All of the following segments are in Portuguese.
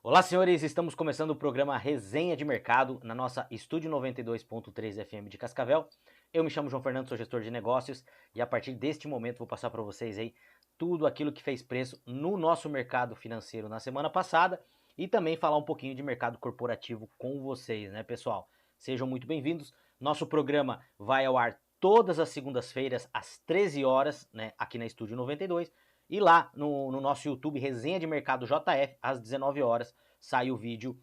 Olá, senhores, estamos começando o programa Resenha de Mercado na nossa Estúdio 92.3 FM de Cascavel. Eu me chamo João Fernando, sou gestor de negócios e a partir deste momento vou passar para vocês aí tudo aquilo que fez preço no nosso mercado financeiro na semana passada e também falar um pouquinho de mercado corporativo com vocês, né, pessoal? Sejam muito bem-vindos. Nosso programa vai ao ar todas as segundas-feiras às 13 horas, né, aqui na Estúdio 92. E lá no nosso YouTube, Resenha de Mercado JF, às 19 horas, sai o vídeo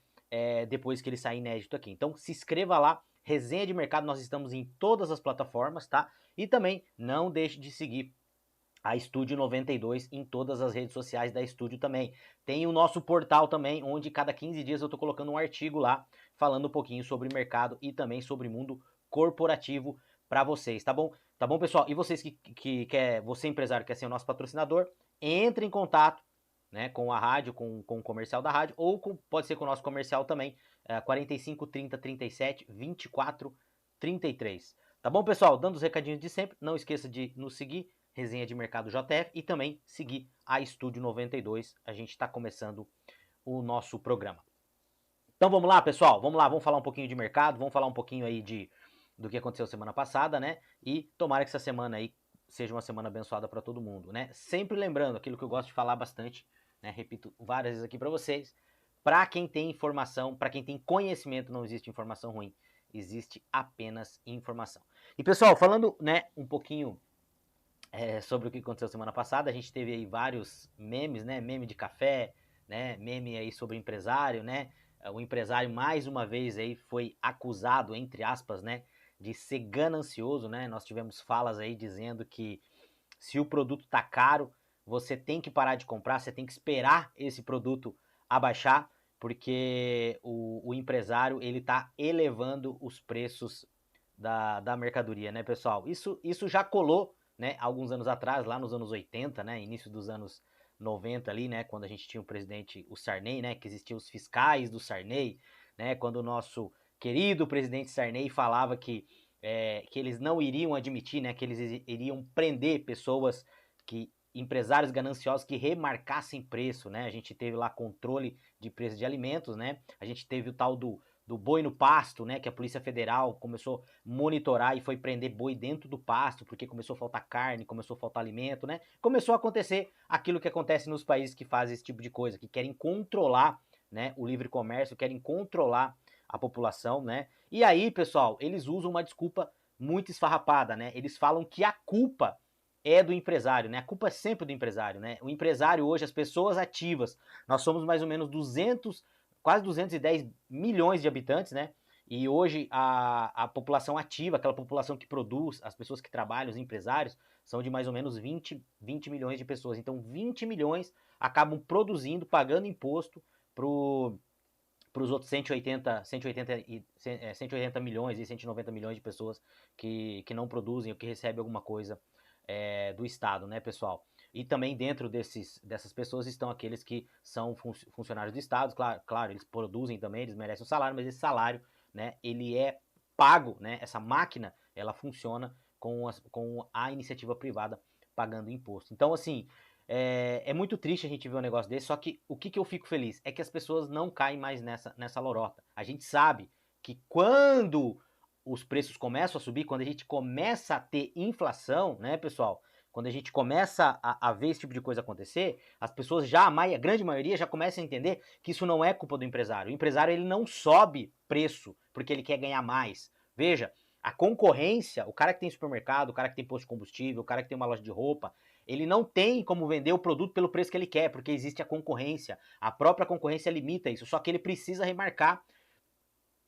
depois que ele sair inédito aqui. Então se inscreva lá, Resenha de Mercado, nós estamos em todas as plataformas, tá? E também não deixe de seguir a Estúdio 92 em todas as redes sociais da Estúdio também. Tem o nosso portal também, onde cada 15 dias eu tô colocando um artigo lá, falando um pouquinho sobre mercado e também sobre mundo corporativo para vocês, tá bom? Tá bom, pessoal? E vocês que quer, você empresário quer ser o nosso patrocinador, entre em contato, né, com a rádio, com o comercial da rádio, ou pode ser com o nosso comercial também, 45 30 37 24 33. Tá bom, pessoal? Dando os recadinhos de sempre, não esqueça de nos seguir, Resenha de Mercado JF, e também seguir a Estúdio 92. A gente está começando o nosso programa. Então vamos lá, pessoal, vamos lá, vamos falar um pouquinho de mercado, vamos falar um pouquinho aí do que aconteceu semana passada, né? E tomara que essa semana aí seja uma semana abençoada para todo mundo, né? Sempre lembrando aquilo que eu gosto de falar bastante, né? Repito várias vezes aqui para vocês, para quem tem informação, para quem tem conhecimento, não existe informação ruim, existe apenas informação. E pessoal, falando, né, um pouquinho sobre o que aconteceu semana passada, a gente teve aí vários memes, né? Meme de café, né? Meme aí sobre empresário, né? O empresário mais uma vez aí foi acusado, entre aspas, né, de ser ganancioso, né? Nós tivemos falas aí dizendo que se o produto tá caro, você tem que parar de comprar, você tem que esperar esse produto abaixar, porque o empresário ele tá elevando os preços da mercadoria, né, pessoal? Isso já colou, né, alguns anos atrás, lá nos anos 80, né, início dos anos 90 ali, né, quando a gente tinha o presidente, o Sarney, né, que existiam os fiscais do Sarney, né, quando o nosso querido presidente Sarney falava que eles não iriam admitir, né, que eles iriam prender pessoas empresários gananciosos que remarcassem preço, né? A gente teve lá controle de preço de alimentos, né? A gente teve o tal do boi no pasto, né? Que a Polícia Federal começou a monitorar e foi prender boi dentro do pasto, porque começou a faltar carne, começou a faltar alimento, né? Começou a acontecer aquilo que acontece nos países que fazem esse tipo de coisa, que querem controlar, né, o livre comércio, querem controlar a população, né? E aí, pessoal, eles usam uma desculpa muito esfarrapada, né? Eles falam que a culpa é do empresário, né? A culpa é sempre do empresário, né? O empresário hoje, as pessoas ativas, nós somos mais ou menos 200, quase 210 milhões de habitantes, né? E hoje a população ativa, aquela população que produz, as pessoas que trabalham, os empresários, são de mais ou menos 20 milhões de pessoas. Então 20 milhões acabam produzindo, pagando imposto para os outros 180 milhões e 190 milhões de pessoas que não produzem ou que recebem alguma coisa do Estado, né, pessoal? E também dentro dessas pessoas estão aqueles que são funcionários do Estado, claro, eles produzem também, eles merecem o salário, mas esse salário, né, ele é pago, né, essa máquina, ela funciona com a iniciativa privada pagando imposto. Então, assim, é muito triste a gente ver um negócio desse, só que o que eu fico feliz é que as pessoas não caem mais nessa lorota. A gente sabe que quando os preços começam a subir, quando a gente começa a ter inflação, né, pessoal? Quando a gente começa a ver esse tipo de coisa acontecer, as pessoas a grande maioria já começa a entender que isso não é culpa do empresário. O empresário ele não sobe preço porque ele quer ganhar mais. Veja, a concorrência, o cara que tem supermercado, o cara que tem posto de combustível, o cara que tem uma loja de roupa, ele não tem como vender o produto pelo preço que ele quer, porque existe a concorrência. A própria concorrência limita isso, só que ele precisa remarcar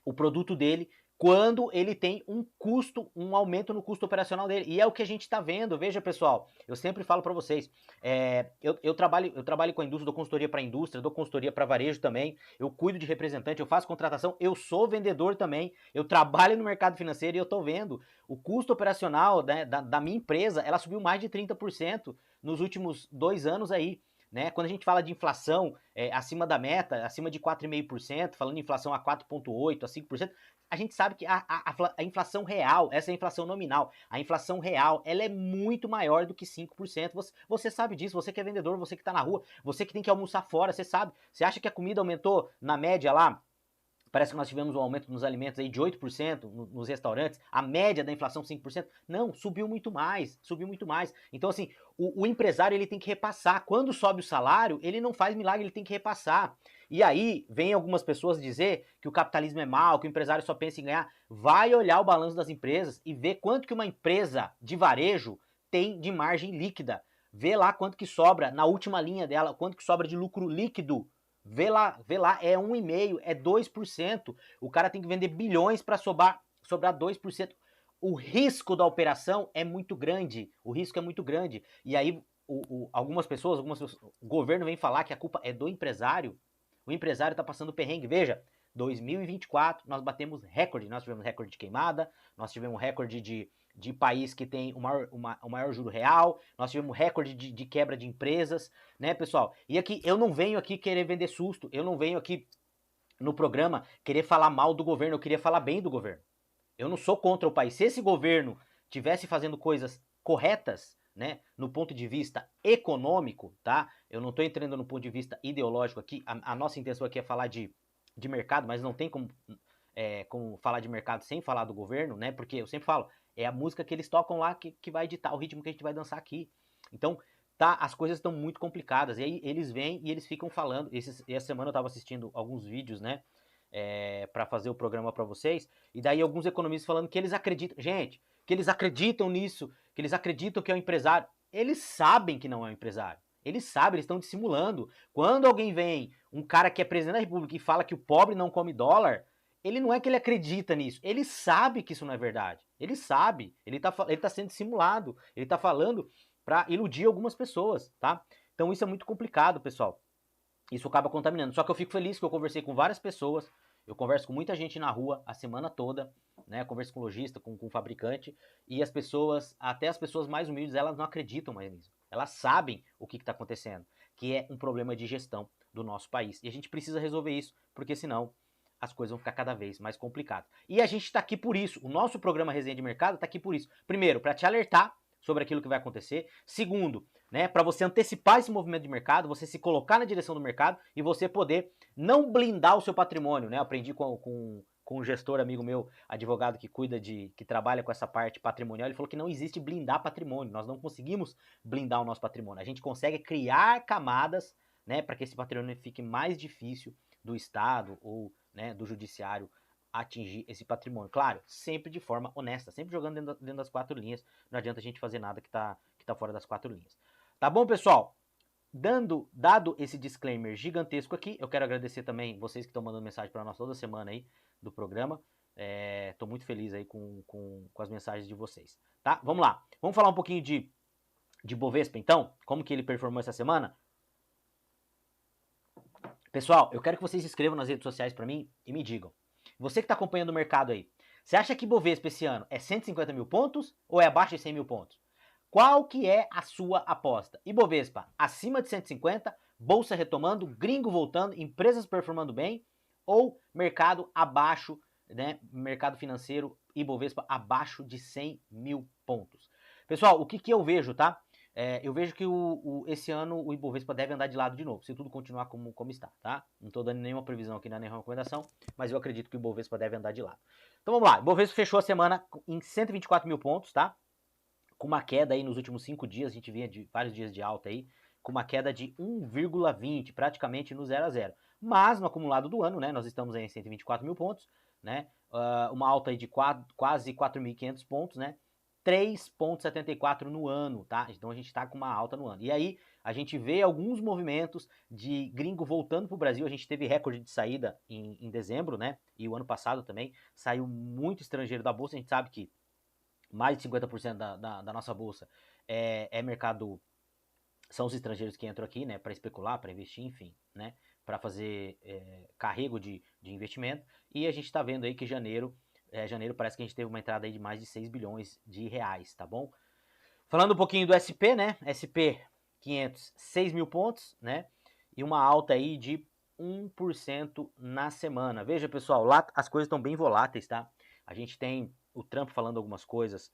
o produto dele quando ele tem um custo, um aumento no custo operacional dele. E é o que a gente está vendo. Veja, pessoal, eu sempre falo para vocês, eu trabalho com a indústria, dou consultoria para a indústria, dou consultoria para varejo também, eu cuido de representante, eu faço contratação, eu sou vendedor também, eu trabalho no mercado financeiro e eu estou vendo o custo operacional, né, da minha empresa, ela subiu mais de 30% nos últimos 2 anos aí. né? Quando a gente fala de inflação acima da meta, acima de 4,5%, falando de inflação a 4,8%, a 5%, a gente sabe que a inflação real, essa é a inflação nominal, a inflação real, ela é muito maior do que 5%. Você sabe disso, você que é vendedor, você que está na rua, você que tem que almoçar fora, você sabe. Você acha que a comida aumentou na média lá? Parece que nós tivemos um aumento nos alimentos aí de 8% nos restaurantes, a média da inflação 5%. Não, subiu muito mais, subiu muito mais. Então, assim, o empresário ele tem que repassar. Quando sobe o salário, ele não faz milagre, ele tem que repassar. E aí, vem algumas pessoas dizer que o capitalismo é mau, que o empresário só pensa em ganhar. Vai olhar o balanço das empresas e ver quanto que uma empresa de varejo tem de margem líquida. Vê lá quanto que sobra na última linha dela, quanto que sobra de lucro líquido. Vê lá, é 1,5%, é 2%. O cara tem que vender bilhões para sobrar 2%. O risco da operação é muito grande. O risco é muito grande. E aí, algumas pessoas, o governo vem falar que a culpa é do empresário. O empresário está passando perrengue. Veja, 2024 nós batemos recorde. Nós tivemos recorde de queimada, nós tivemos recorde de país que tem o maior juro real, nós tivemos recorde de quebra de empresas, né, pessoal? E aqui, eu não venho aqui querer vender susto, eu não venho aqui no programa querer falar mal do governo, eu queria falar bem do governo. Eu não sou contra o país. Se esse governo tivesse fazendo coisas corretas, né, no ponto de vista econômico, tá? Eu não estou entrando no ponto de vista ideológico aqui, a nossa intenção aqui é falar de mercado, mas não tem como falar de mercado sem falar do governo, né? Porque eu sempre falo, é a música que eles tocam lá que vai ditar o ritmo que a gente vai dançar aqui. Então, tá, as coisas estão muito complicadas. E aí eles vêm e eles ficam falando. Essa semana eu estava assistindo alguns vídeos, né? Para fazer o programa para vocês. E daí alguns economistas falando que eles acreditam. Gente, que eles acreditam nisso, que eles acreditam que é um empresário. Eles sabem que não é um empresário. Eles sabem, eles estão dissimulando. Quando alguém vem, um cara que é presidente da República e fala que o pobre não come dólar, ele não é que ele acredita nisso, ele sabe que isso não é verdade. Ele sabe, ele tá sendo dissimulado, ele tá falando para iludir algumas pessoas, tá? Então isso é muito complicado, pessoal. Isso acaba contaminando. Só que eu fico feliz que eu conversei com várias pessoas, eu converso com muita gente na rua a semana toda, né? Converso com lojista, com fabricante, e as pessoas, até as pessoas mais humildes, elas não acreditam mais nisso. Elas sabem o que está acontecendo, que é um problema de gestão do nosso país. E a gente precisa resolver isso, porque senão as coisas vão ficar cada vez mais complicadas. E a gente está aqui por isso. O nosso programa Resenha de Mercado está aqui por isso. Primeiro, para te alertar sobre aquilo que vai acontecer. Segundo, né, para você antecipar esse movimento de mercado, você se colocar na direção do mercado e você poder não blindar o seu patrimônio, né? Eu aprendi com um gestor amigo meu, advogado que trabalha com essa parte patrimonial, ele falou que não existe blindar patrimônio, nós não conseguimos blindar o nosso patrimônio. A gente consegue criar camadas, né, para que esse patrimônio fique mais difícil do Estado ou, né, do judiciário atingir esse patrimônio. Claro, sempre de forma honesta, sempre jogando dentro das 4 linhas. Não adianta a gente fazer nada que tá fora das 4 linhas. Tá bom, pessoal? Dado esse disclaimer gigantesco aqui, eu quero agradecer também vocês que estão mandando mensagem para nós toda semana aí do programa. Tô muito feliz aí com as mensagens de vocês. Tá? Vamos lá. Vamos falar um pouquinho de Bovespa, então? Como que ele performou essa semana? Pessoal, eu quero que vocês se inscrevam nas redes sociais para mim e me digam. Você que está acompanhando o mercado aí, você acha que Bovespa esse ano é 150 mil pontos ou é abaixo de 100 mil pontos? Qual que é a sua aposta? Ibovespa acima de 150, bolsa retomando, gringo voltando, empresas performando bem ou mercado abaixo, né? Mercado financeiro Ibovespa abaixo de 100 mil pontos. Pessoal, o que eu vejo, tá? Eu vejo que esse ano o Ibovespa deve andar de lado de novo, se tudo continuar como está, tá? Não estou dando nenhuma previsão aqui, nenhuma recomendação, mas eu acredito que o Ibovespa deve andar de lado. Então vamos lá, o Ibovespa fechou a semana em 124 mil pontos, tá? Com uma queda aí nos últimos 5 dias, a gente vinha de vários dias de alta aí, com uma queda de 1,20, praticamente no 0 a 0. Mas no acumulado do ano, né, nós estamos aí em 124 mil pontos, né, uma alta aí de quase 4.500 pontos, né, 3,74 no ano, tá? Então a gente está com uma alta no ano. E aí a gente vê alguns movimentos de gringo voltando para o Brasil. A gente teve recorde de saída em dezembro, né? E o ano passado também saiu muito estrangeiro da bolsa. A gente sabe que mais de 50% da nossa bolsa é mercado, são os estrangeiros que entram aqui, né, para especular, para investir, enfim, né, para fazer carrego de investimento. E a gente está vendo aí que janeiro parece que a gente teve uma entrada aí de mais de 6 bilhões de reais, tá bom? Falando um pouquinho do SP, né, SP 500, 6 mil pontos, né? E uma alta aí de 1% na semana. Veja, pessoal, lá as coisas estão bem voláteis, tá? A gente tem o Trump falando algumas coisas,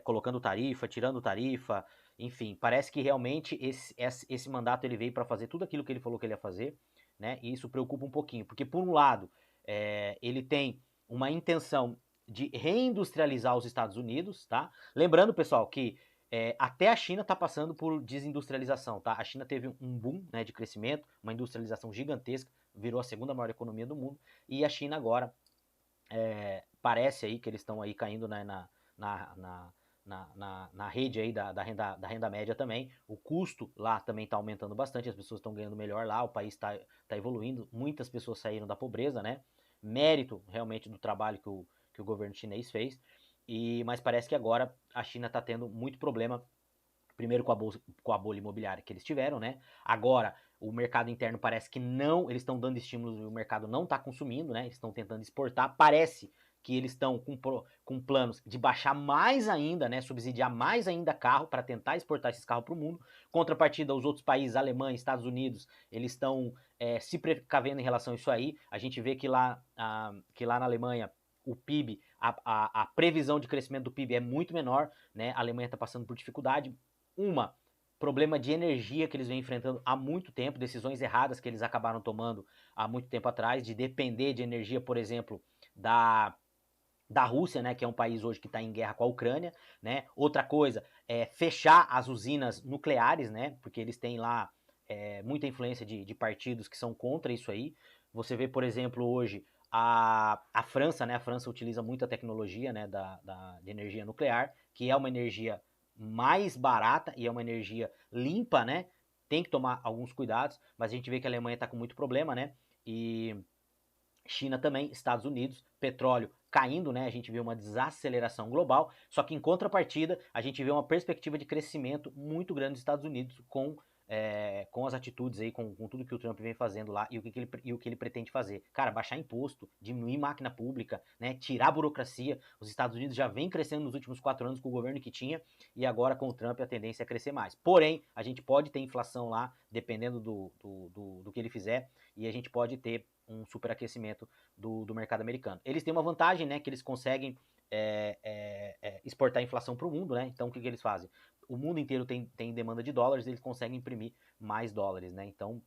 colocando tarifa, tirando tarifa, enfim, parece que realmente esse mandato ele veio para fazer tudo aquilo que ele falou que ele ia fazer, né? E isso preocupa um pouquinho, porque por um lado, ele tem uma intenção de reindustrializar os Estados Unidos, tá? Lembrando, pessoal, que até a China está passando por desindustrialização, tá? A China teve um boom, né, de crescimento, uma industrialização gigantesca, virou a segunda maior economia do mundo, e a China agora parece aí que eles estão aí caindo na rede aí da renda média também. O custo lá também está aumentando bastante, as pessoas estão ganhando melhor lá, o país está evoluindo, muitas pessoas saíram da pobreza, né? Mérito realmente do trabalho que o governo chinês fez. Mas parece que agora a China está tendo muito problema, primeiro com a bolha imobiliária que eles tiveram, né? Agora o mercado interno parece que não, eles estão dando estímulos e o mercado não está consumindo, né? Eles estão tentando exportar, parece que eles estão com planos de baixar mais ainda, né? Subsidiar mais ainda carro para tentar exportar esses carros para o mundo. Contrapartida, os outros países, Alemanha, Estados Unidos, eles estão se precavendo em relação a isso aí. A gente vê que lá na Alemanha o PIB, a previsão de crescimento do PIB é muito menor, né? A Alemanha está passando por dificuldade. Problema de energia que eles vêm enfrentando há muito tempo, decisões erradas que eles acabaram tomando há muito tempo atrás, de depender de energia, por exemplo, da Rússia, né, que é um país hoje que está em guerra com a Ucrânia, né? Outra coisa é fechar as usinas nucleares, né? Porque eles têm lá muita influência de partidos que são contra isso aí. Você vê, por exemplo, hoje a França, né? A França utiliza muita tecnologia, né, de energia nuclear, que é uma energia mais barata e é uma energia limpa, né? Tem que tomar alguns cuidados, mas a gente vê que a Alemanha está com muito problema, né? E China também, Estados Unidos, petróleo caindo, né? A gente vê uma desaceleração global, só que em contrapartida, a gente vê uma perspectiva de crescimento muito grande dos Estados Unidos com as atitudes aí, com tudo que o Trump vem fazendo lá e o que ele pretende fazer. Cara, baixar imposto, diminuir máquina pública, né? Tirar a burocracia. Os Estados Unidos já vem crescendo nos últimos 4 anos com o governo que tinha e agora com o Trump a tendência é crescer mais. Porém, a gente pode ter inflação lá, dependendo do que ele fizer, e a gente pode ter um superaquecimento do mercado americano. Eles têm uma vantagem, né, que eles conseguem exportar a inflação para o mundo, né? Então o que eles fazem? O mundo inteiro tem demanda de dólares, eles conseguem imprimir mais dólares, né? Então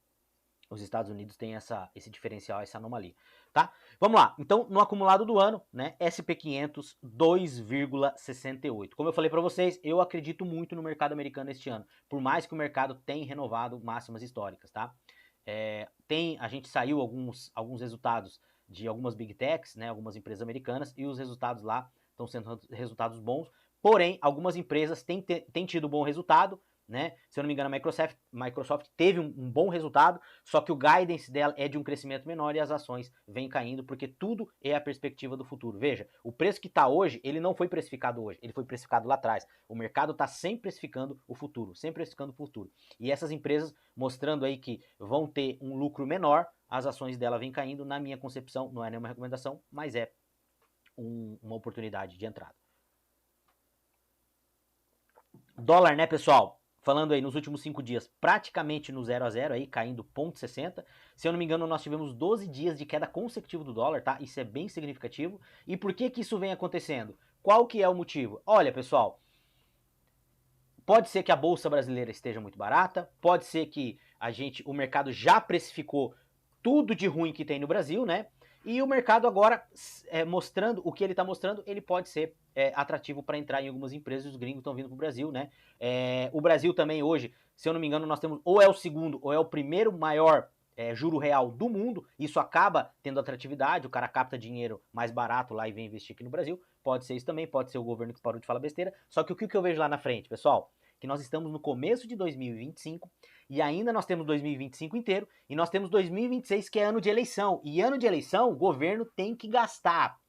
os Estados Unidos têm esse diferencial, essa anomalia, tá? Vamos lá. Então no acumulado do ano, né, SP500 2,68. Como eu falei para vocês, eu acredito muito no mercado americano este ano, por mais que o mercado tenha renovado máximas históricas, tá? A gente saiu alguns resultados de algumas big techs, né, algumas empresas americanas, e os resultados lá estão sendo resultados bons, porém, algumas empresas têm tido bom resultado, né? Se eu não me engano, a Microsoft teve um bom resultado, só que o guidance dela é de um crescimento menor e as ações vêm caindo, porque tudo é a perspectiva do futuro. Veja, o preço que está hoje, ele não foi precificado hoje, ele foi precificado lá atrás. O mercado está sempre precificando o futuro, sempre precificando o futuro. E essas empresas mostrando aí que vão ter um lucro menor, as ações dela vêm caindo, na minha concepção, não é nenhuma recomendação, mas é uma oportunidade de entrada. Dólar, né, pessoal? Falando aí nos últimos 5 dias, praticamente no 0 a 0 aí, caindo 0,60. Se eu não me engano, nós tivemos 12 dias de queda consecutiva do dólar, tá? Isso é bem significativo. E por que isso vem acontecendo? Qual que é o motivo? Olha, pessoal, pode ser que a bolsa brasileira esteja muito barata, pode ser que o mercado já precificou tudo de ruim que tem no Brasil, né? E o mercado agora, mostrando o que ele está mostrando, ele pode ser atrativo para entrar em algumas empresas. Os gringos estão vindo para o Brasil, né? O Brasil também hoje, se eu não me engano, nós temos ou é o segundo ou é o primeiro maior juro real do mundo. Isso acaba tendo atratividade, o cara capta dinheiro mais barato lá e vem investir aqui no Brasil. Pode ser isso também, pode ser o governo que parou de falar besteira. Só que o que eu vejo lá na frente, pessoal? Que nós estamos no começo de 2025 e ainda nós temos 2025 inteiro e nós temos 2026 que é ano de eleição. E ano de eleição, o governo tem que gastar.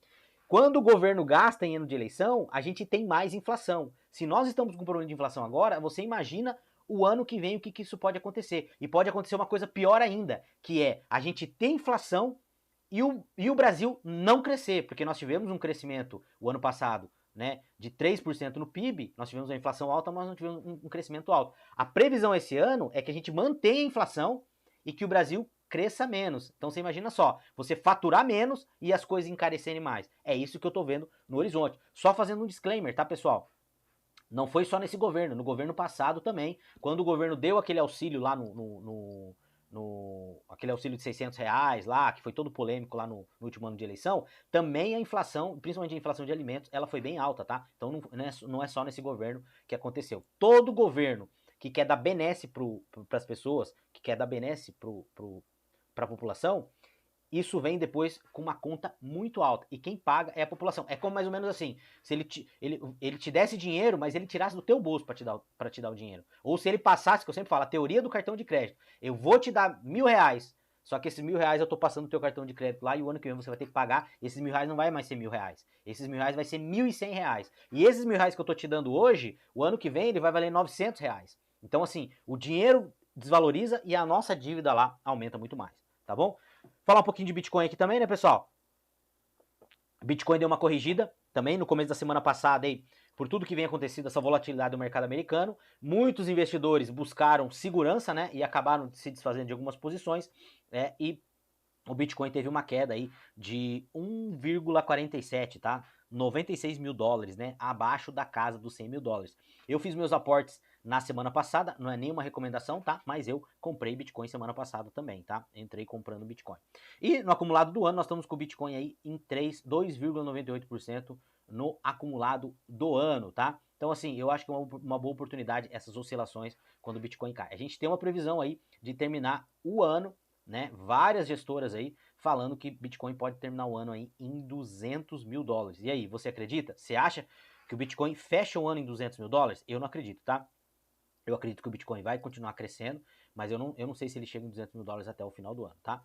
Quando o governo gasta em ano de eleição, a gente tem mais inflação. Se nós estamos com problema de inflação agora, você imagina o ano que vem o que isso pode acontecer. E pode acontecer uma coisa pior ainda, que é a gente ter inflação e o Brasil não crescer, porque nós tivemos um crescimento o ano passado né, de 3% no PIB, nós tivemos uma inflação alta, mas não tivemos um crescimento alto. A previsão esse ano é que a gente mantenha a inflação e que o Brasil cresça menos. Então você imagina só, você faturar menos e as coisas encarecerem mais. É isso que eu tô vendo no horizonte. Só fazendo um disclaimer, tá, pessoal? Não foi só nesse governo, no governo passado também, quando o governo deu aquele auxílio lá aquele auxílio de R$ 600 lá, que foi todo polêmico lá no último ano de eleição, também a inflação, principalmente a inflação de alimentos, ela foi bem alta, tá? Então não é só nesse governo que aconteceu. Todo governo que quer dar benesse para as pessoas, que quer dar benesse para a população, isso vem depois com uma conta muito alta. E quem paga é a população. É como mais ou menos assim, se ele te desse dinheiro, mas ele tirasse do teu bolso para te dar o dinheiro. Ou se ele passasse, que eu sempre falo, a teoria do cartão de crédito. Eu vou te dar R$ 1.000, só que esses R$ 1.000 eu tô passando o teu cartão de crédito lá e o ano que vem você vai ter que pagar. Esses R$ 1.000 não vai mais ser R$ 1.000. Esses R$ 1.000 vai ser R$ 1.100. E esses R$ 1.000 que eu tô te dando hoje, o ano que vem ele vai valer R$ 900. Então assim, o dinheiro desvaloriza e a nossa dívida lá aumenta muito mais, tá bom? Falar um pouquinho de Bitcoin aqui também, né, pessoal? Bitcoin deu uma corrigida também no começo da semana passada aí, por tudo que vem acontecendo, essa volatilidade do mercado americano. Muitos investidores buscaram segurança, né, e acabaram se desfazendo de algumas posições, e o Bitcoin teve uma queda aí de 1,47, tá? 96 mil dólares, né? Abaixo da casa dos 100 mil dólares. Eu fiz meus aportes na semana passada, não é nenhuma recomendação, tá? Mas eu comprei Bitcoin semana passada também, tá? Entrei comprando Bitcoin. E no acumulado do ano, nós estamos com o Bitcoin aí em 2,98% no acumulado do ano, tá? Então, assim, eu acho que é uma boa oportunidade essas oscilações quando o Bitcoin cai. A gente tem uma previsão aí de terminar o ano, né? Várias gestoras aí falando que Bitcoin pode terminar o ano aí em 200 mil dólares. E aí, você acredita? Você acha que o Bitcoin fecha o ano em 200 mil dólares? Eu não acredito, tá? Eu acredito que o Bitcoin vai continuar crescendo, mas eu não sei se ele chega em 200 mil dólares até o final do ano, tá?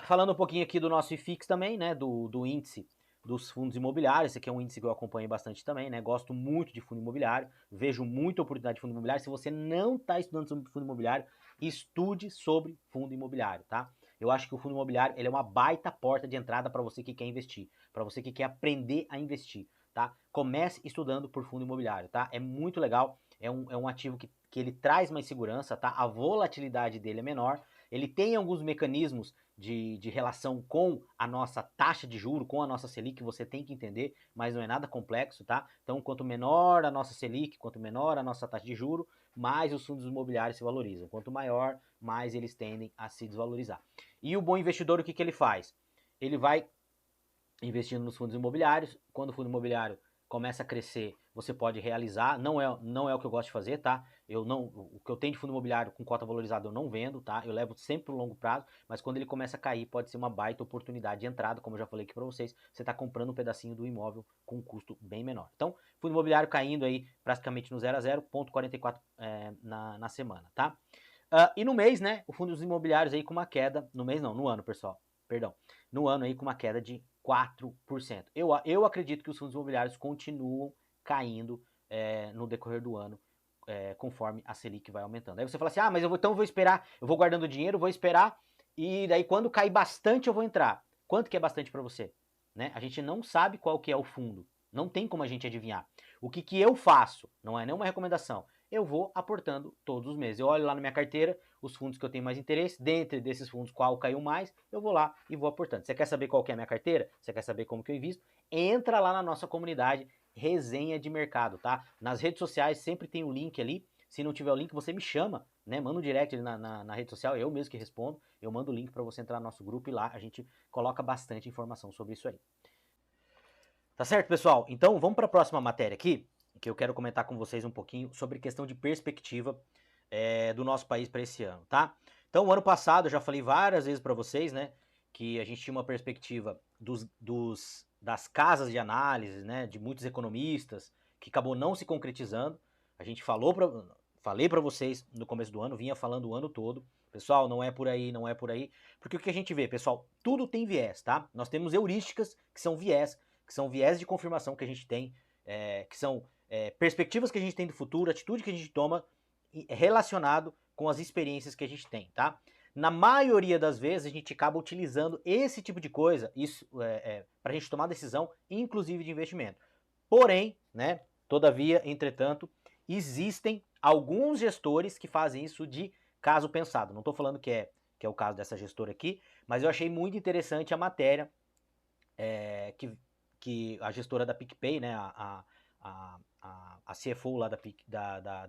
Falando um pouquinho aqui do nosso IFIX também, né? Do índice dos fundos imobiliários. Esse aqui é um índice que eu acompanho bastante também, né? Gosto muito de fundo imobiliário, vejo muita oportunidade de fundo imobiliário. Se você não está estudando sobre fundo imobiliário, estude sobre fundo imobiliário, tá? Eu acho que o fundo imobiliário ele é uma baita porta de entrada para você que quer investir, para você que quer aprender a investir, tá? Comece estudando por fundo imobiliário, tá? É muito legal, é um ativo que ele traz mais segurança, tá? A volatilidade dele é menor, ele tem alguns mecanismos de relação com a nossa taxa de juro, com a nossa Selic, que você tem que entender, mas não é nada complexo, tá? Então, quanto menor a nossa Selic, quanto menor a nossa taxa de juro, mais os fundos imobiliários se valorizam. Quanto maior, mais eles tendem a se desvalorizar. E o bom investidor, o que ele faz? Ele vai investindo nos fundos imobiliários. Quando o fundo imobiliário começa a crescer, você pode realizar. Não é o que eu gosto de fazer, tá? O que eu tenho de fundo imobiliário com cota valorizada eu não vendo, tá? Eu levo sempre pro longo prazo, mas quando ele começa a cair, pode ser uma baita oportunidade de entrada, como eu já falei aqui para vocês. Você está comprando um pedacinho do imóvel com um custo bem menor. Então, fundo imobiliário caindo aí praticamente no 0 a 0, 0,44 na semana, tá? E no mês, né, o fundo dos imobiliários aí com uma queda, no mês não, no ano, pessoal, perdão, no ano aí com uma queda de 4%. Eu acredito que os fundos imobiliários continuam caindo no decorrer do ano, conforme a Selic vai aumentando. Aí você fala assim, mas então eu vou esperar, eu vou guardando dinheiro, vou esperar, e daí quando cair bastante eu vou entrar. Quanto que é bastante para você? Né? A gente não sabe qual que é o fundo, não tem como a gente adivinhar. O que eu faço, não é nenhuma recomendação, eu vou aportando todos os meses. Eu olho lá na minha carteira os fundos que eu tenho mais interesse, dentre desses fundos qual caiu mais, eu vou lá e vou aportando. Você quer saber qual que é a minha carteira? Você quer saber como que eu invisto? Entra lá na nossa comunidade Resenha de Mercado, tá? Nas redes sociais sempre tem o link ali. Se não tiver o link, você me chama, né? Manda um direct ali na rede social, eu mesmo que respondo. Eu mando o link para você entrar no nosso grupo e lá a gente coloca bastante informação sobre isso aí. Tá certo, pessoal? Então vamos para a próxima matéria aqui, que eu quero comentar com vocês um pouquinho sobre questão de perspectiva do nosso país para esse ano, tá? Então, o ano passado, eu já falei várias vezes para vocês, né, que a gente tinha uma perspectiva das casas de análise, né, de muitos economistas, que acabou não se concretizando. A gente falei para vocês no começo do ano, vinha falando o ano todo, pessoal, não é por aí, não é por aí, porque o que a gente vê, pessoal, tudo tem viés, tá? Nós temos heurísticas que são viés de confirmação que a gente tem, que são perspectivas que a gente tem do futuro, atitude que a gente toma relacionado com as experiências que a gente tem, tá? Na maioria das vezes, a gente acaba utilizando esse tipo de coisa para a gente tomar decisão, inclusive de investimento. Porém, né, todavia, entretanto, existem alguns gestores que fazem isso de caso pensado. Não estou falando que é o caso dessa gestora aqui, mas eu achei muito interessante a matéria que a gestora da PicPay, né, a CFO lá da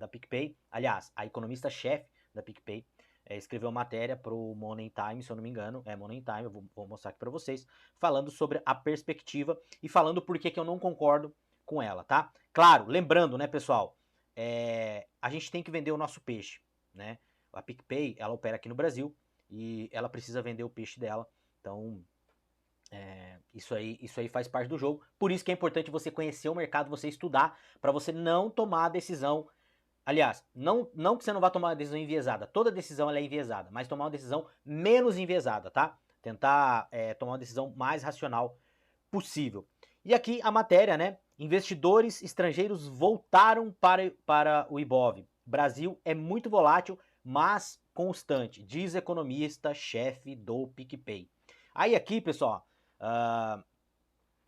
PicPay, aliás, a economista-chefe da PicPay, escreveu uma matéria para o Money Time, se eu não me engano, Money Time, eu vou mostrar aqui para vocês, falando sobre a perspectiva e falando por que eu não concordo com ela, tá? Claro, lembrando, né, pessoal, a gente tem que vender o nosso peixe, né? A PicPay, ela opera aqui no Brasil e ela precisa vender o peixe dela, então isso aí faz parte do jogo. Por isso que é importante você conhecer o mercado, você estudar, para você não tomar a decisão. Aliás, não que você não vá tomar uma decisão enviesada. Toda decisão ela é enviesada, mas tomar uma decisão menos enviesada, tá? Tentar tomar uma decisão mais racional possível. E aqui a matéria, né? Investidores estrangeiros voltaram para o Ibov. Brasil é muito volátil, mas constante, diz economista-chefe do PicPay. Aí aqui, pessoal,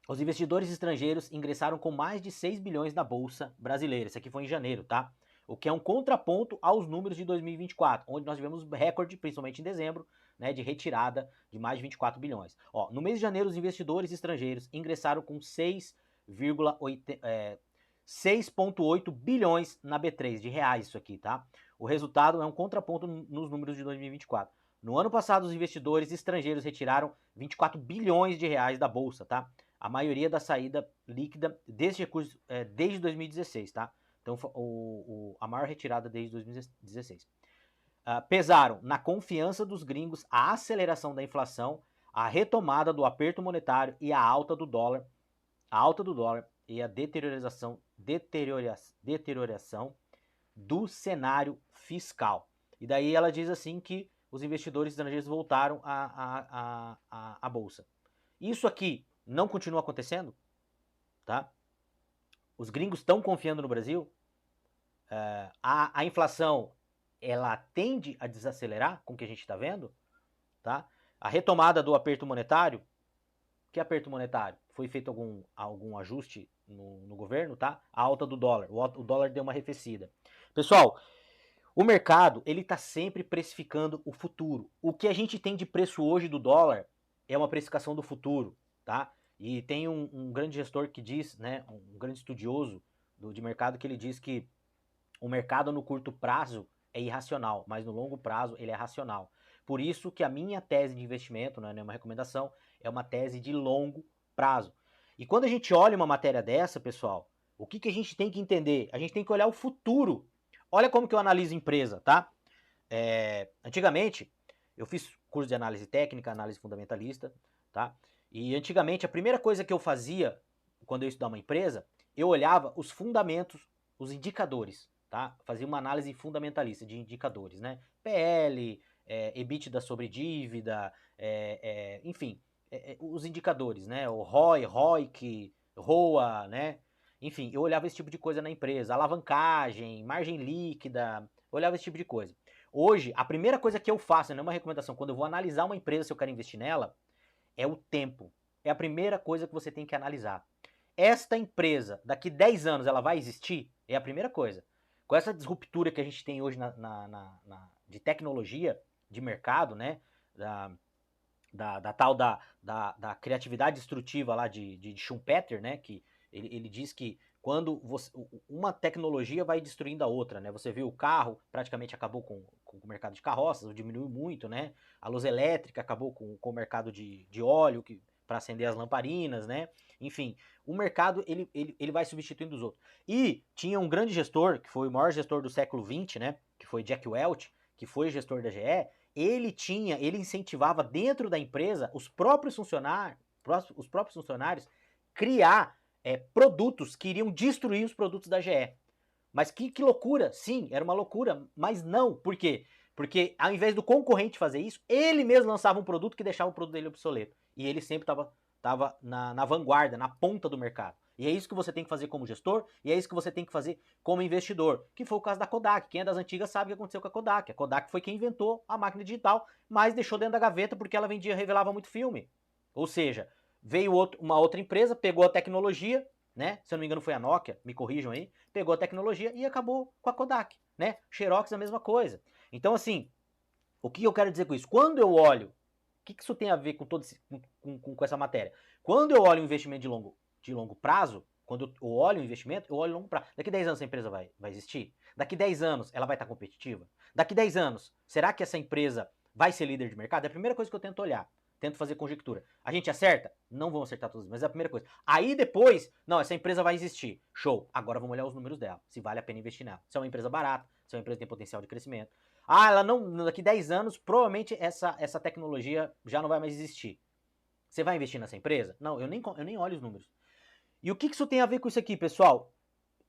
os investidores estrangeiros ingressaram com mais de 6 bilhões na Bolsa Brasileira. Isso aqui foi em janeiro, tá? O que é um contraponto aos números de 2024, onde nós tivemos recorde, principalmente em dezembro, né, de retirada de mais de 24 bilhões. Ó, no mês de janeiro, os investidores estrangeiros ingressaram com 6,8 bilhões na B3, de reais isso aqui, tá? O resultado é um contraponto nos números de 2024. No ano passado, os investidores estrangeiros retiraram 24 bilhões de reais da Bolsa, tá? A maioria da saída líquida desse recurso desde 2016, tá? Então, a maior retirada desde 2016. Pesaram na confiança dos gringos a aceleração da inflação, a retomada do aperto monetário e a alta do dólar e a deterioração do cenário fiscal. E daí ela diz assim que os investidores estrangeiros voltaram à bolsa. Isso aqui não continua acontecendo, tá? Os gringos estão confiando no Brasil. A inflação ela tende a desacelerar, com o que a gente está vendo, tá? A retomada do aperto monetário. Que aperto monetário? Foi feito algum ajuste no governo, tá? A alta do dólar. O dólar deu uma arrefecida. Pessoal, o mercado ele está sempre precificando o futuro. O que a gente tem de preço hoje do dólar é uma precificação do futuro, tá? E tem um grande gestor que diz, né, um grande estudioso de mercado, que ele diz que o mercado no curto prazo é irracional, mas no longo prazo ele é racional. Por isso que a minha tese de investimento, não é nenhuma recomendação, é uma tese de longo prazo. E quando a gente olha uma matéria dessa, pessoal, o que a gente tem que entender? A gente tem que olhar o futuro. Olha como que eu analiso empresa, tá? Antigamente, eu fiz curso de análise técnica, análise fundamentalista, tá? E antigamente, a primeira coisa que eu fazia quando eu estudava uma empresa, eu olhava os fundamentos, os indicadores, tá? Fazia uma análise fundamentalista de indicadores, né? PL, EBITDA sobre dívida, enfim, os indicadores, né? O ROI, ROIC, ROA, né? Enfim, eu olhava esse tipo de coisa na empresa, alavancagem, margem líquida, eu olhava esse tipo de coisa. Hoje, a primeira coisa que eu faço, não é uma recomendação, quando eu vou analisar uma empresa, se eu quero investir nela, é o tempo. É a primeira coisa que você tem que analisar. Esta empresa, daqui 10 anos, ela vai existir? É a primeira coisa. Com essa disruptura que a gente tem hoje de tecnologia, de mercado, né? Da tal da criatividade destrutiva lá de Schumpeter, né? Que ele diz que quando uma tecnologia vai destruindo a outra, né? Você viu o carro, praticamente acabou com o mercado de carroças, diminuiu muito, né? A luz elétrica acabou com o mercado de óleo, para acender as lamparinas, né? Enfim, o mercado ele vai substituindo os outros. E tinha um grande gestor, que foi o maior gestor do século XX, né? Que foi Jack Welch, que foi gestor da GE. Ele incentivava dentro da empresa os próprios funcionários criar produtos que iriam destruir os produtos da GE. Mas que loucura! Sim, era uma loucura, mas não. Por quê? Porque ao invés do concorrente fazer isso, ele mesmo lançava um produto que deixava o produto dele obsoleto. E ele sempre estava na vanguarda, na ponta do mercado. E é isso que você tem que fazer como gestor, e é isso que você tem que fazer como investidor, que foi o caso da Kodak. Quem é das antigas sabe o que aconteceu com a Kodak. A Kodak foi quem inventou a máquina digital, mas deixou dentro da gaveta porque ela revelava muito filme. Ou seja, veio uma outra empresa, pegou a tecnologia, né? Se eu não me engano foi a Nokia, me corrijam aí, pegou a tecnologia e acabou com a Kodak, né? Xerox a mesma coisa. Então assim, o que eu quero dizer com isso? Quando eu olho, o que isso tem a ver com todo com essa matéria? Quando eu olho um investimento de longo prazo, quando eu olho um investimento, eu olho longo prazo. Daqui 10 anos essa empresa vai existir? Daqui 10 anos ela vai estar competitiva? Daqui 10 anos, será que essa empresa vai ser líder de mercado? É a primeira coisa que eu tento olhar. Tento fazer conjectura. A gente acerta? Não vamos acertar todas, mas é a primeira coisa. Aí depois, não, essa empresa vai existir. Show. Agora vamos olhar os números dela. Se vale a pena investir nela. Se é uma empresa barata, se é uma empresa que tem potencial de crescimento. Ah, ela não. Daqui 10 anos, provavelmente essa tecnologia já não vai mais existir. Você vai investir nessa empresa? Não, eu nem olho os números. E o que isso tem a ver com isso aqui, pessoal?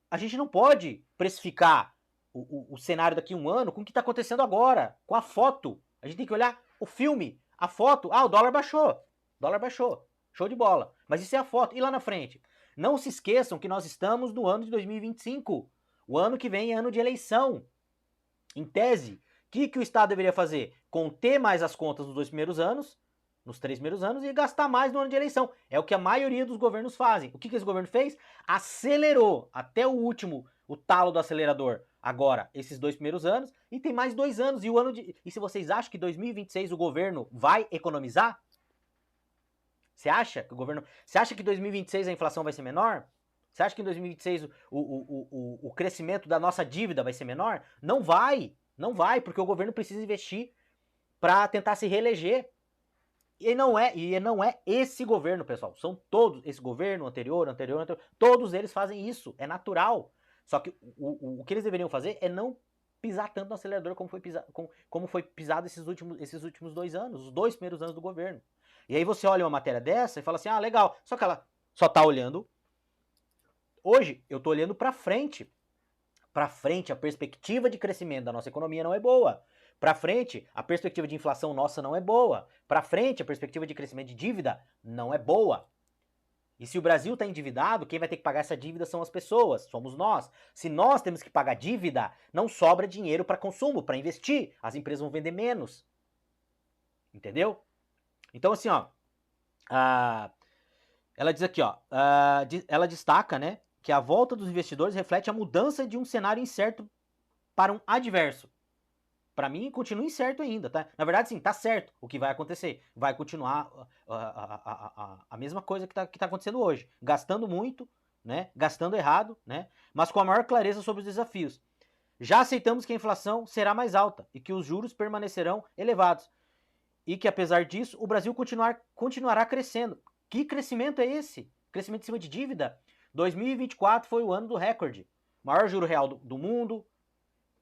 A gente não pode precificar o cenário daqui a um ano com o que está acontecendo agora, com a foto. A gente tem que olhar o filme, a foto. Ah, o dólar baixou. O dólar baixou. Show de bola. Mas isso é a foto. E lá na frente? Não se esqueçam que nós estamos no ano de 2025. O ano que vem é ano de eleição. Em tese, o que o Estado deveria fazer? Conter mais as contas nos 2 primeiros anos, nos 3 primeiros anos, e gastar mais no ano de eleição. É o que a maioria dos governos fazem. O que esse governo fez? Acelerou até o último, o talo do acelerador. Agora, esses 2 primeiros anos, e tem mais 2 anos. E se vocês acham que 2026 o governo vai economizar? Você acha que o governo. Você acha que em 2026 a inflação vai ser menor? Você acha que em 2026 o crescimento da nossa dívida vai ser menor? Não vai. Não vai, porque o governo precisa investir para tentar se reeleger. E não é esse governo, pessoal. São todos, esse governo, anterior, todos eles fazem isso. É natural. Só que o que eles deveriam fazer é não pisar tanto no acelerador como foi pisado esses últimos 2 anos, os 2 primeiros anos do governo. E aí você olha uma matéria dessa e fala assim, ah, legal. Só que ela só tá olhando. Hoje, eu tô olhando para frente. Para frente, a perspectiva de crescimento da nossa economia não é boa. Para frente, a perspectiva de inflação nossa não é boa. Para frente, a perspectiva de crescimento de dívida não é boa. E se o Brasil está endividado, quem vai ter que pagar essa dívida são as pessoas, somos nós. Se nós temos que pagar dívida, não sobra dinheiro para consumo, para investir. As empresas vão vender menos. Entendeu? Então, assim, ó, ela diz aqui, ó, ela destaca, né, que a volta dos investidores reflete a mudança de um cenário incerto para um adverso. Para mim, continua incerto ainda, tá? Na verdade, sim, tá certo o que vai acontecer. Vai continuar a mesma coisa que tá acontecendo hoje. Gastando muito, né? Gastando errado, né? Mas com a maior clareza sobre os desafios. Já aceitamos que a inflação será mais alta e que os juros permanecerão elevados. E que, apesar disso, o Brasil continuará crescendo. Que crescimento é esse? Crescimento em cima de dívida? 2024 foi o ano do recorde. Maior juro real do mundo,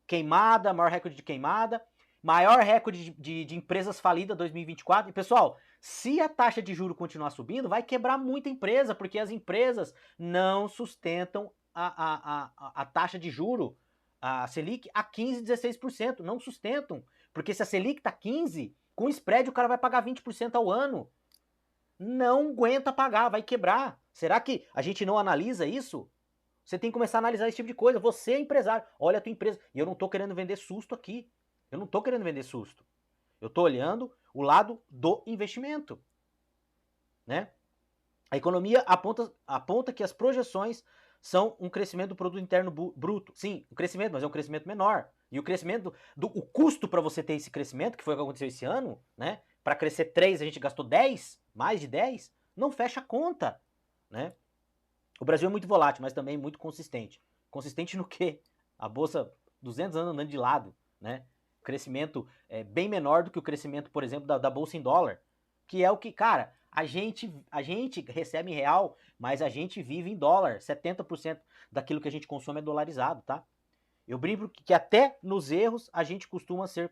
queimada, maior recorde de queimada, maior recorde de empresas falidas 2024. E pessoal, se a taxa de juro continuar subindo, vai quebrar muita empresa, porque as empresas não sustentam a taxa de juro, a Selic, a 15%, 16%. Não sustentam. Porque se a Selic tá 15%, com spread o cara vai pagar 20% ao ano. Não aguenta pagar, vai quebrar. Será que a gente não analisa isso? Você tem que começar a analisar esse tipo de coisa. Você é empresário. Olha a tua empresa. E eu não tô querendo vender susto aqui. Eu não tô querendo vender susto. Eu tô olhando o lado do investimento. Né? A economia aponta que as projeções são um crescimento do produto interno bruto. Sim, um crescimento, mas é um crescimento menor. E o crescimento, o custo para você ter esse crescimento, que foi o que aconteceu esse ano, né? Para crescer 3, a gente gastou 10, mais de 10, não fecha a conta, né? O Brasil é muito volátil, mas também muito consistente. Consistente no quê? A bolsa 200 anos andando de lado, né? O crescimento é bem menor do que o crescimento, por exemplo, da bolsa em dólar, que é o que, cara, a gente recebe em real, mas a gente vive em dólar. 70% daquilo que a gente consome é dolarizado, tá? Eu brinco que até nos erros a gente costuma ser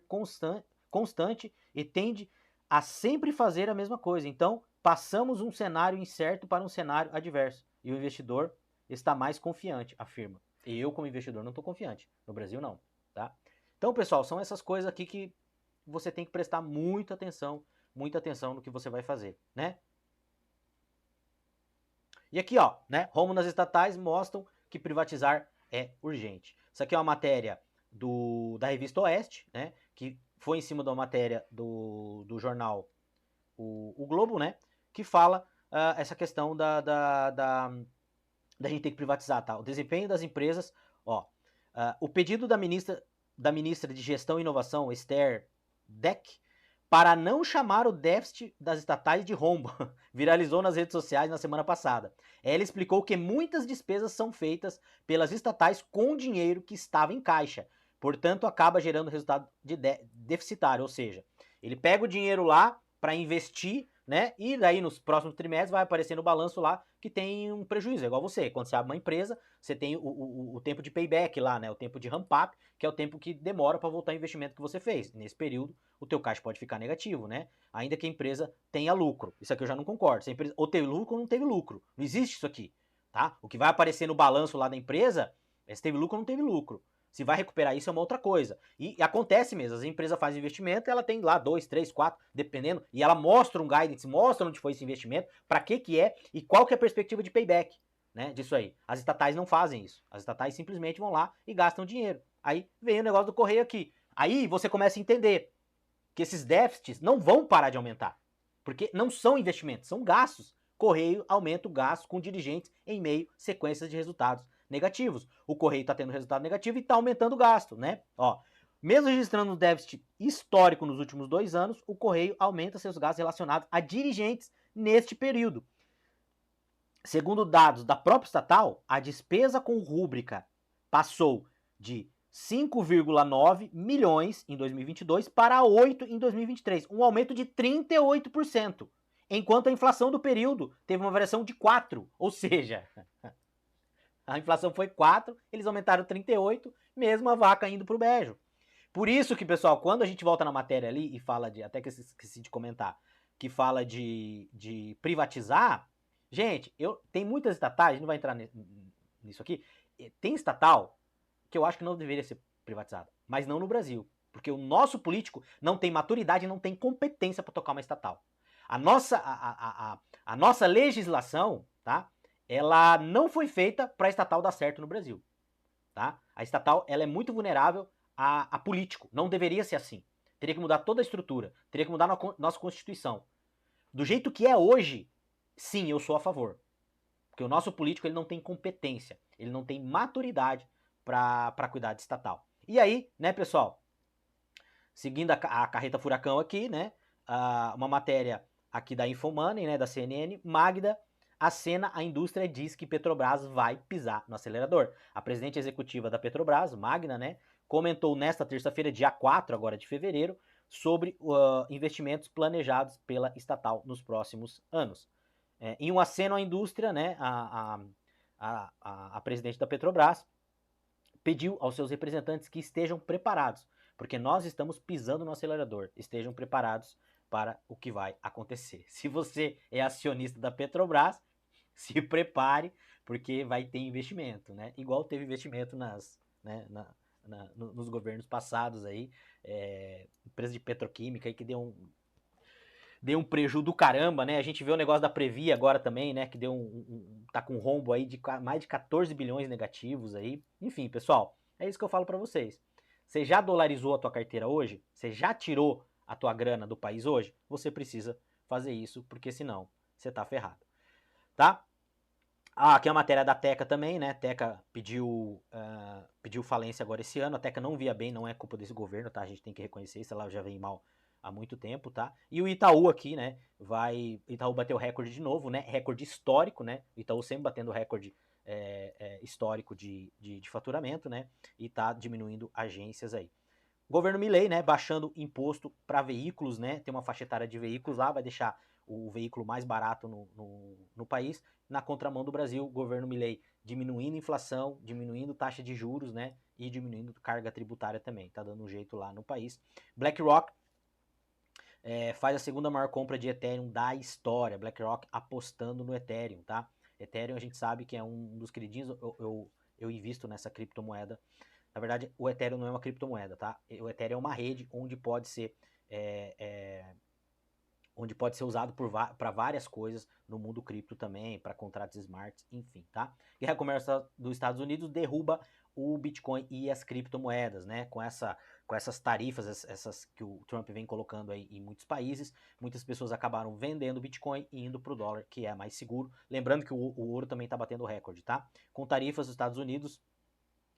constante e tende a sempre fazer a mesma coisa. Então, passamos um cenário incerto para um cenário adverso. E o investidor está mais confiante, afirma. E eu, como investidor, não estou confiante. No Brasil, não. Tá? Então, pessoal, são essas coisas aqui que você tem que prestar muita atenção no que você vai fazer, né? E aqui, ó, né, rombo nas estatais mostram que privatizar é urgente. Isso aqui é uma matéria da revista Oeste, né, que foi em cima da matéria do jornal o Globo, né, que fala essa questão da gente ter que privatizar, tá? O desempenho das empresas, ó, o pedido da ministra de Gestão e Inovação, Esther Deck, para não chamar o déficit das estatais de rombo, viralizou nas redes sociais na semana passada. Ela explicou que muitas despesas são feitas pelas estatais com dinheiro que estava em caixa, portanto acaba gerando resultado deficitário, ou seja, ele pega o dinheiro lá para investir, né? E daí nos próximos trimestres vai aparecer no balanço lá que tem um prejuízo. É igual você, quando você abre uma empresa, você tem o tempo de payback lá, né? O tempo de ramp-up, que é o tempo que demora para voltar o investimento que você fez. Nesse período, o teu caixa pode ficar negativo, né? Ainda que a empresa tenha lucro. Isso aqui eu já não concordo. Se a empresa ou teve lucro ou não teve lucro. Não existe isso aqui, tá? O que vai aparecer no balanço lá da empresa é se teve lucro ou não teve lucro. Se vai recuperar isso é uma outra coisa. E acontece mesmo, as empresas fazem investimento, ela tem lá 2, 3, 4, dependendo, e ela mostra um guidance, mostra onde foi esse investimento, para que é e qual que é a perspectiva de payback, né, disso aí. As estatais não fazem isso. As estatais simplesmente vão lá e gastam dinheiro. Aí vem o negócio do correio aqui. Aí você começa a entender que esses déficits não vão parar de aumentar, porque não são investimentos, são gastos. Correio aumenta o gasto com dirigentes em meio sequências de resultados negativos. O Correio está tendo resultado negativo e está aumentando o gasto, né? Ó, mesmo registrando um déficit histórico nos últimos 2 anos, o Correio aumenta seus gastos relacionados a dirigentes neste período. Segundo dados da própria estatal, a despesa com rúbrica passou de 5,9 milhões em 2022 para 8 em 2023, um aumento de 38%, enquanto a inflação do período teve uma variação de 4, ou seja, a inflação foi 4, eles aumentaram 38, mesmo a vaca indo para o brejo. Por isso que, pessoal, quando a gente volta na matéria ali e fala de, até que esqueci de comentar, que fala de privatizar, gente, tem muitas estatais, a gente não vai entrar nisso aqui, tem estatal que eu acho que não deveria ser privatizada, mas não no Brasil, porque o nosso político não tem maturidade, não tem competência para tocar uma estatal. A nossa legislação, tá? Ela não foi feita para a estatal dar certo no Brasil, tá? A estatal ela é muito vulnerável a político, não deveria ser assim. Teria que mudar toda a estrutura, teria que mudar nossa Constituição. Do jeito que é hoje, sim, eu sou a favor. Porque o nosso político ele não tem competência, ele não tem maturidade para cuidar de estatal. E aí, né, pessoal, seguindo a carreta furacão aqui, né, uma matéria aqui da Infomoney, né, da CNN, Magda acena a indústria e diz que Petrobras vai pisar no acelerador. A presidente executiva da Petrobras, Magna, né, comentou nesta terça-feira, dia 4 agora de fevereiro, sobre investimentos planejados pela estatal nos próximos anos. Em um aceno à indústria, né, a presidente da Petrobras pediu aos seus representantes que estejam preparados, porque nós estamos pisando no acelerador. Estejam preparados para o que vai acontecer. Se você é acionista da Petrobras, se prepare, porque vai ter investimento, né? Igual teve investimento nos governos passados aí, empresa de petroquímica aí que deu um prejuízo do caramba, né? A gente vê o negócio da Previ agora também, né? Que tá com um rombo aí de mais de 14 bilhões negativos aí. Enfim, pessoal, é isso que eu falo para vocês. Você já dolarizou a tua carteira hoje? Você já tirou a tua grana do país hoje? Você precisa fazer isso, porque senão você tá ferrado, tá? Aqui é a matéria da Teca também, né? Teca pediu falência agora esse ano. A Teca não via bem, não é culpa desse governo, tá? A gente tem que reconhecer isso, ela já vem mal há muito tempo, tá? E o Itaú aqui, né? Itaú bateu recorde de novo, né? Recorde histórico, né? O Itaú sempre batendo recorde histórico de faturamento, né? E tá diminuindo agências aí. O governo Milei, né, baixando imposto para veículos, né, tem uma faixa etária de veículos lá, vai deixar o veículo mais barato no país. Na contramão do Brasil, o governo Milei diminuindo inflação, diminuindo taxa de juros, né, e diminuindo carga tributária também. Tá dando um jeito lá no país. BlackRock faz a segunda maior compra de Ethereum da história. BlackRock apostando no Ethereum, tá? Ethereum a gente sabe que é um dos queridinhos, eu invisto nessa criptomoeda. Na verdade, o Ethereum não é uma criptomoeda, tá? O Ethereum é uma rede onde pode ser onde pode ser usado para várias coisas no mundo cripto também, para contratos smarts, enfim, tá? Guerra comercial dos Estados Unidos derruba o Bitcoin e as criptomoedas, né? Com essas tarifas, essas que o Trump vem colocando aí em muitos países, muitas pessoas acabaram vendendo Bitcoin e indo para o dólar, que é mais seguro. Lembrando que o ouro também está batendo recorde, tá? Com tarifas dos Estados Unidos,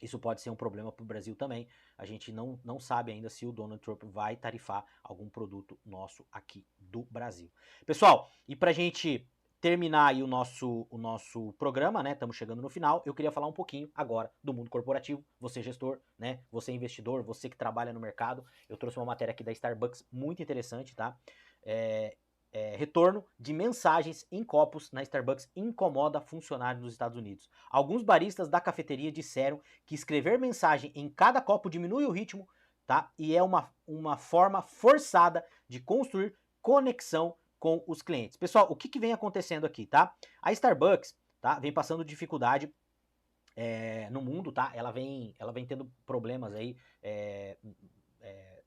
isso pode ser um problema para o Brasil também. A gente não sabe ainda se o Donald Trump vai tarifar algum produto nosso aqui do Brasil. Pessoal, e para a gente terminar aí o nosso programa, né? Estamos chegando no final. Eu queria falar um pouquinho agora do mundo corporativo. Você gestor, né? Você investidor, você que trabalha no mercado. Eu trouxe uma matéria aqui da Starbucks muito interessante, tá? Retorno de mensagens em copos na Starbucks incomoda funcionários nos Estados Unidos. Alguns baristas da cafeteria disseram que escrever mensagem em cada copo diminui o ritmo, tá? E é uma forma forçada de construir conexão com os clientes. Pessoal, o que vem acontecendo aqui, tá? A Starbucks, tá? Vem passando dificuldade no mundo, tá? Ela vem tendo problemas aí,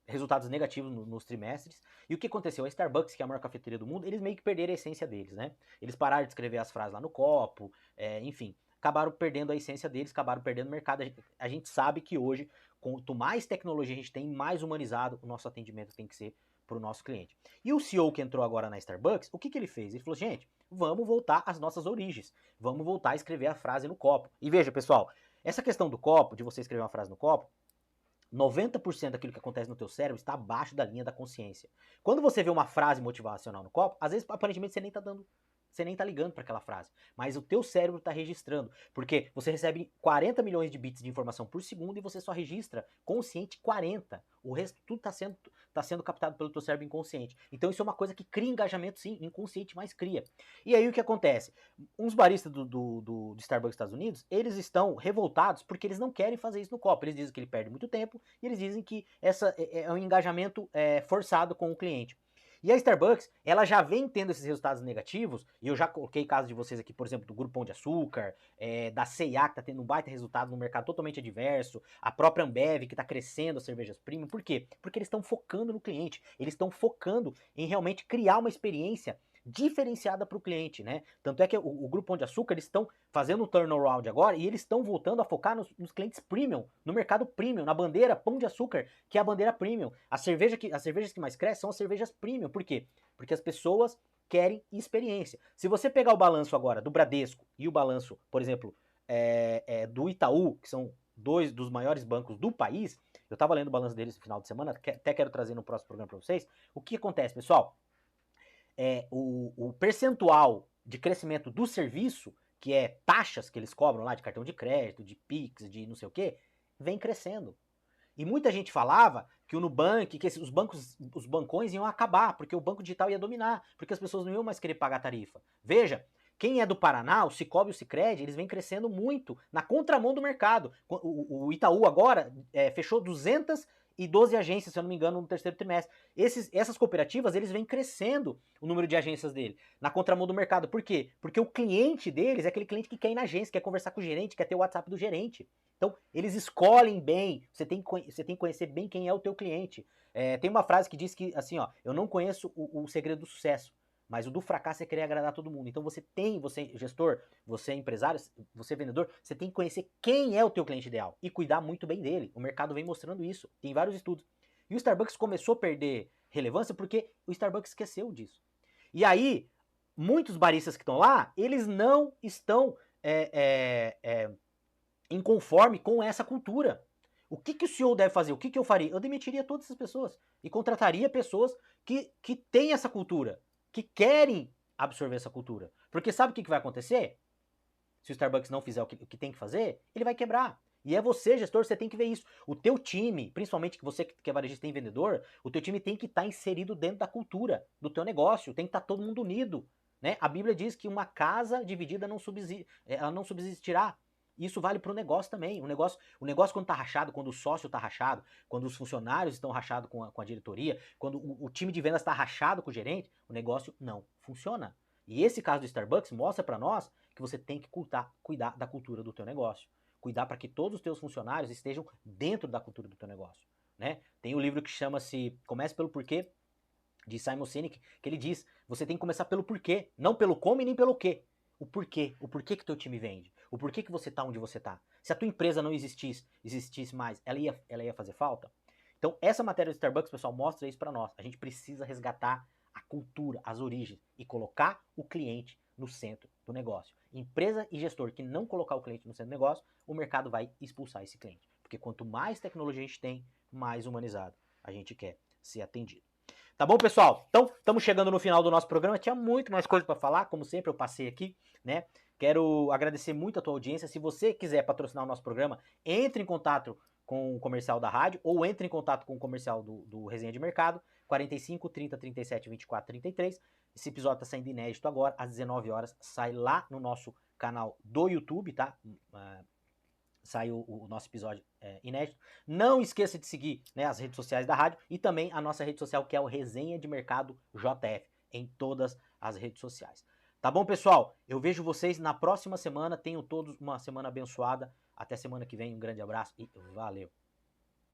resultados negativos nos trimestres. E o que aconteceu? A Starbucks, que é a maior cafeteria do mundo, eles meio que perderam a essência deles, né? Eles pararam de escrever as frases lá no copo, enfim, acabaram perdendo a essência deles, acabaram perdendo o mercado. A gente sabe que hoje, quanto mais tecnologia a gente tem, mais humanizado o nosso atendimento tem que ser para o nosso cliente. E o CEO que entrou agora na Starbucks, o que ele fez? Ele falou, gente, vamos voltar às nossas origens, vamos voltar a escrever a frase no copo. E veja, pessoal, essa questão do copo, de você escrever uma frase no copo, 90% daquilo que acontece no teu cérebro está abaixo da linha da consciência. Quando você vê uma frase motivacional no copo, às vezes aparentemente você nem tá ligando para aquela frase, mas o teu cérebro está registrando, porque você recebe 40 milhões de bits de informação por segundo e você só registra consciente 40. O resto tudo tá sendo captado pelo teu cérebro inconsciente. Então isso é uma coisa que cria engajamento, sim, inconsciente, mas cria. E aí o que acontece? Uns baristas do Starbucks dos Estados Unidos, eles estão revoltados porque eles não querem fazer isso no copo. Eles dizem que ele perde muito tempo e eles dizem que essa é um engajamento forçado com o cliente. E a Starbucks, ela já vem tendo esses resultados negativos, e eu já coloquei casos de vocês aqui, por exemplo, do Grupo Pão de Açúcar, da C&A, que tá tendo um baita resultado no mercado totalmente adverso, a própria Ambev, que tá crescendo as cervejas premium. Por quê? Porque eles estão focando no cliente, eles estão focando em realmente criar uma experiência diferenciada para o cliente, né? Tanto é que o Grupo Pão de Açúcar, eles estão fazendo um turnaround agora e eles estão voltando a focar nos clientes premium, no mercado premium, na bandeira Pão de Açúcar, que é a bandeira premium. As cervejas que mais crescem são as cervejas premium. Por quê? Porque as pessoas querem experiência. Se você pegar o balanço agora do Bradesco e o balanço, por exemplo, do Itaú, que são dois dos maiores bancos do país, eu estava lendo o balanço deles no final de semana, até quero trazer no próximo programa para vocês. O que acontece, pessoal? O percentual de crescimento do serviço, que é taxas que eles cobram lá de cartão de crédito, de Pix, de não sei o que, vem crescendo. E muita gente falava que o Nubank, que os bancões iam acabar, porque o banco digital ia dominar, porque as pessoas não iam mais querer pagar tarifa. Veja, quem é do Paraná, o Cicobi e o Sicredi, eles vêm crescendo muito, na contramão do mercado. O Itaú agora fechou 212 agências, se eu não me engano, no terceiro trimestre. Essas cooperativas, eles vêm crescendo o número de agências dele, na contramão do mercado. Por quê? Porque o cliente deles é aquele cliente que quer ir na agência, quer conversar com o gerente, quer ter o WhatsApp do gerente. Então, eles escolhem bem, você tem que conhecer bem quem é o teu cliente. Tem uma frase que diz que, assim, ó, eu não conheço o segredo do sucesso, mas o do fracasso é querer agradar todo mundo. Então você gestor, você empresário, você vendedor, você tem que conhecer quem é o teu cliente ideal e cuidar muito bem dele. O mercado vem mostrando isso, tem vários estudos. E o Starbucks começou a perder relevância porque o Starbucks esqueceu disso. E aí, muitos baristas que estão lá, eles não estão inconforme com essa cultura. O que o CEO deve fazer? O que eu faria? Eu demitiria todas essas pessoas e contrataria pessoas que têm essa cultura, que querem absorver essa cultura. Porque sabe o que vai acontecer? Se o Starbucks não fizer o que tem que fazer, ele vai quebrar. E é você, gestor, você tem que ver isso. O teu time, principalmente que você que é varejista e vendedor, o teu time tem que estar inserido dentro da cultura do teu negócio, tem que estar todo mundo unido. Né? A Bíblia diz que uma casa dividida ela não subsistirá. Isso vale para o negócio também. O negócio quando está rachado, quando o sócio está rachado, quando os funcionários estão rachados com a diretoria, quando o time de vendas está rachado com o gerente, o negócio não funciona. E esse caso do Starbucks mostra para nós que você tem que cuidar da cultura do teu negócio. Cuidar para que todos os teus funcionários estejam dentro da cultura do teu negócio. Né? Tem um livro que chama-se Comece pelo Porquê, de Simon Sinek, que ele diz, você tem que começar pelo porquê, não pelo como e nem pelo quê. O porquê que teu time vende, o porquê que você tá onde você tá. Se a tua empresa não existisse mais, ela ia fazer falta? Então, essa matéria do Starbucks, pessoal, mostra isso para nós. A gente precisa resgatar a cultura, as origens e colocar o cliente no centro do negócio. Empresa e gestor que não colocar o cliente no centro do negócio, o mercado vai expulsar esse cliente. Porque quanto mais tecnologia a gente tem, mais humanizado a gente quer ser atendido. Tá bom, pessoal? Então, estamos chegando no final do nosso programa. Tinha muito mais coisa para falar, como sempre eu passei aqui, né? Quero agradecer muito a tua audiência. Se você quiser patrocinar o nosso programa, entre em contato com o comercial da rádio ou entre em contato com o comercial do Resenha de Mercado, 45 30 37 24 33. Esse episódio está saindo inédito agora, às 19 horas, sai lá no nosso canal do YouTube, tá? Saiu o nosso episódio inédito. Não esqueça de seguir, né, as redes sociais da rádio e também a nossa rede social, que é o Resenha de Mercado JF, em todas as redes sociais. Tá bom, pessoal? Eu vejo vocês na próxima semana. Tenham todos uma semana abençoada. Até semana que vem. Um grande abraço e valeu!